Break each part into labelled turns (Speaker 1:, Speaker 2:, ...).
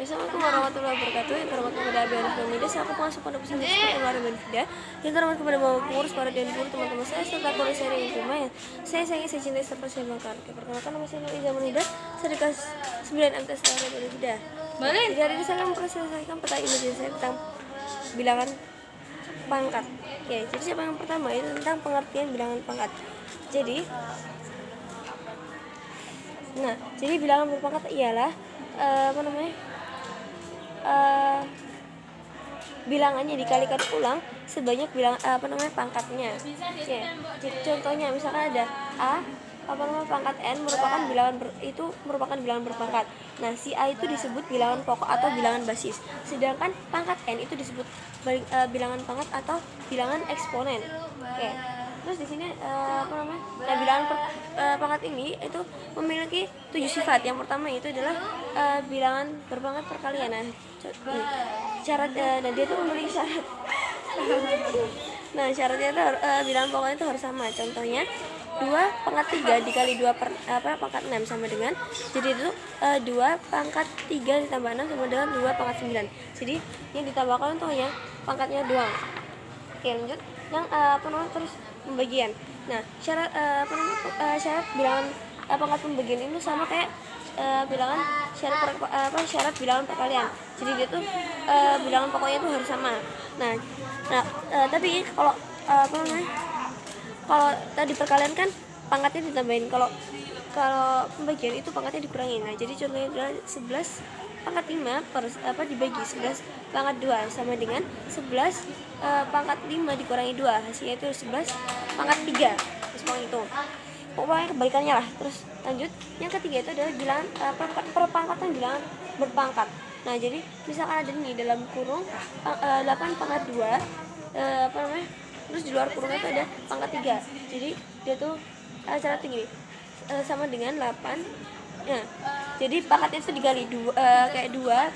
Speaker 1: Assalamualaikum warahmatullahi wabarakatuh. Yang terhormat kepada Abi Hanif Namidas, aku pengasuh pondok pesantren Sekolah Luar Fida. Yang terhormat kepada Bapak Pengurus, para dan guru, teman-teman saya, serta keluarga saya yang terima. Saya sayangi, saya cintai, serta saya banggakan. Perkenalkan, nama saya Nur Izaman Hidas, saya kelas 9 MTS Luar Fida. Jadi hari ini saya akan mempresentasikan peta imajinasi saya tentang bilangan pangkat. Ya, jadi siapa yang pertama itu tentang pengertian bilangan pangkat. Jadi bilangan berpangkat ialah bilangannya dikalikan ulang sebanyak pangkatnya. Oke. Jadi contohnya misalkan ada A pangkat N merupakan bilangan berpangkat. Nah, si A itu disebut bilangan pokok atau bilangan basis. Sedangkan pangkat N itu disebut bilangan pangkat atau bilangan eksponen. Oke. Terus di sini bilangan pangkat ini itu memiliki 7 sifat. Yang pertama itu adalah bilangan berpangkat perkalian. Nah, syarat dan dia itu memiliki syarat. Nah, syaratnya itu bilangan pokoknya itu harus sama. Contohnya 2 pangkat 3 dikali 2 pangkat 6 sama dengan, jadi itu 2 pangkat 3 ditambah 6 sama dengan 2 pangkat 9. Jadi yang ditambahkan contohnya pangkatnya doang. Oke, lanjut. Yang terus pembagian. Nah, syarat syarat bilangan pangkat pembagian itu sama kayak bilangan syarat bilangan perkalian. Jadi dia tuh bilangan pokoknya itu harus sama. Nah, tapi kalau kalau tadi perkalian kan pangkatnya ditambahin, kalau pembagian itu pangkatnya dikurangi. Nah, jadi contohnya adalah 11 pangkat 5 dibagi 11 pangkat 2 sama dengan 11 pangkat 5 dikurangi 2, hasilnya itu 11 pangkat 3. Terus itu pokoknya kebalikannya lah. Terus lanjut, yang ketiga itu adalah bilangan perpangkatan bilangan berpangkat. Nah, jadi misalkan ada nih dalam kurung 8 pangkat 2 terus di luar kurung itu ada pangkat 3. Jadi dia tuh cara tinggi sama dengan 8. Nah, jadi pangkatnya itu dikali 2 kayak 2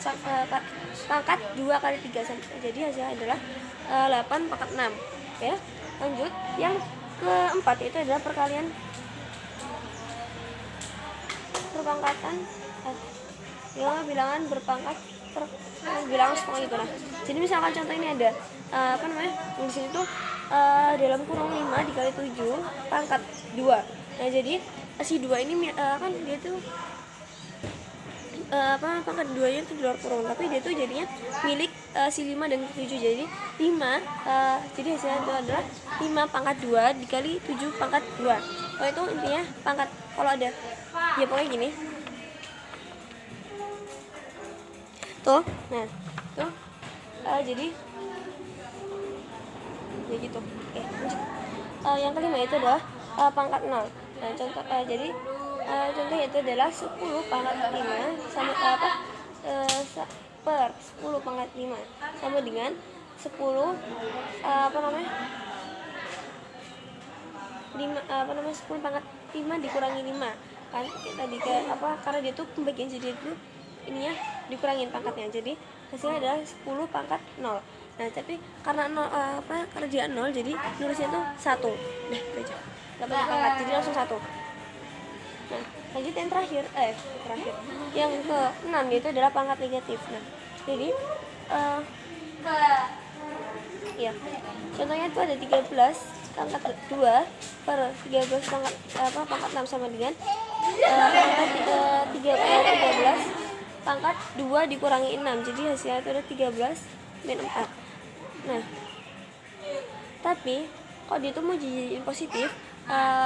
Speaker 1: pangkat 2 kali 3. Jadi hasilnya adalah 8 pangkat 6. Oke, lanjut. Yang keempat itu adalah perkalian perpangkatan bilangan berpangkat bilangan sekolah itu. Nah, jadi misalkan contoh ini ada di sini tuh dalam kurung 5 dikali 7 pangkat 2. Nah, jadi si 2 ini kan dia tuh pangkat 2 nya itu di luar kurung, tapi dia tuh jadinya milik si 5 dan 7. Jadi 5 jadi hasilnya itu adalah 5 pangkat 2 dikali 7 pangkat 2. Oh, itu intinya pangkat. Kalau ada ya pokoknya gini tuh. Nah, tuh jadi ya gitu. Oke, lanjut. Yang kelima itu adalah pangkat 0. Nah, contoh jadi contohnya itu adalah 10 pangkat 5 sama per 10 pangkat 5 sama dengan 10 10 pangkat 5 dikurangi 5 kan tadi karena dia tuh pembagian, jadi itu ininya dikurangin pangkatnya, jadi hasilnya adalah 10 pangkat 0. Nah, tapi karena 0 karena dia 0 jadi nulisnya tuh 1. Nah, itu aja. Enggak pakai pangkat, jadi langsung 1. Nah, lanjut yang terakhir. Yang ke-6 yaitu adalah pangkat negatif. Nah, jadi ya. Contohnya itu ada 13 pangkat 2 per 13 pangkat 6 sama dengan 13 pangkat 2 dikurangi 6. Jadi hasilnya itu ada 13 min 4. Nah, tapi kalau dia tuh mau dijadiin positif,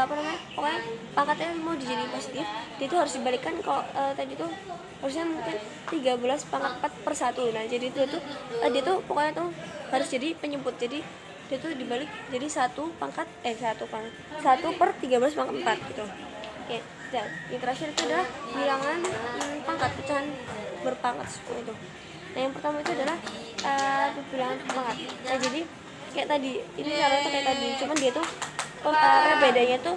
Speaker 1: pokoknya pangkatnya mau dijadiin positif, dia tuh harus dibalikkan. Kalau tadi tuh harusnya mungkin 13 pangkat 4 per 1. Nah, jadi itu tuh dia tuh pokoknya tuh harus jadi penyebut. Jadi dia tuh dibalik jadi 1 per 13 pangkat 4 gitu. Oke, dan yang terakhir itu adalah bilangan pangkat pecahan berpangkat 10 itu. Nah, yang pertama itu adalah bilangan pangkat. Nah, jadi kayak tadi, ini caranya kayak tadi, cuman dia tuh bedanya tuh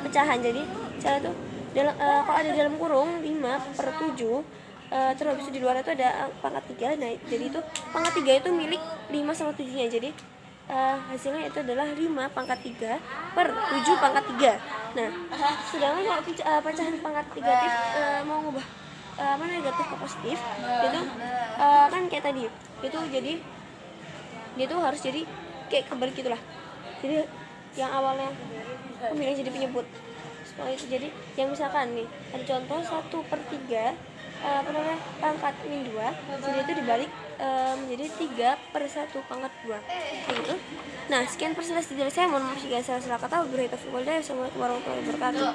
Speaker 1: pecahan. Jadi cara tuh kalau ada dalam kurung 5 per 7 terus habis itu di luar itu ada pangkat 3. Nah, jadi itu pangkat 3 itu milik 5 sama 7 nya. Jadi hasilnya itu adalah 5 pangkat 3 per 7 pangkat 3. Nah, sedangkan kalau pecahan pangkat negatif mau ngubah negatif ke positif itu kan kayak tadi itu jadi dia tuh harus jadi kayak kebalik gitulah. Jadi yang awalnya pembilang jadi penyebut setelah itu jadi yang misalkan nih ada contoh 1/3 pangkat min 2, jadi itu dibalik menjadi 3/1/2 kayak gitu. Nah sekian persentase dari saya, mohon maaf jika salah kata. Wabillahi taufiq wal hidayah. Assalamualaikum warahmatullahi wabarakatuh.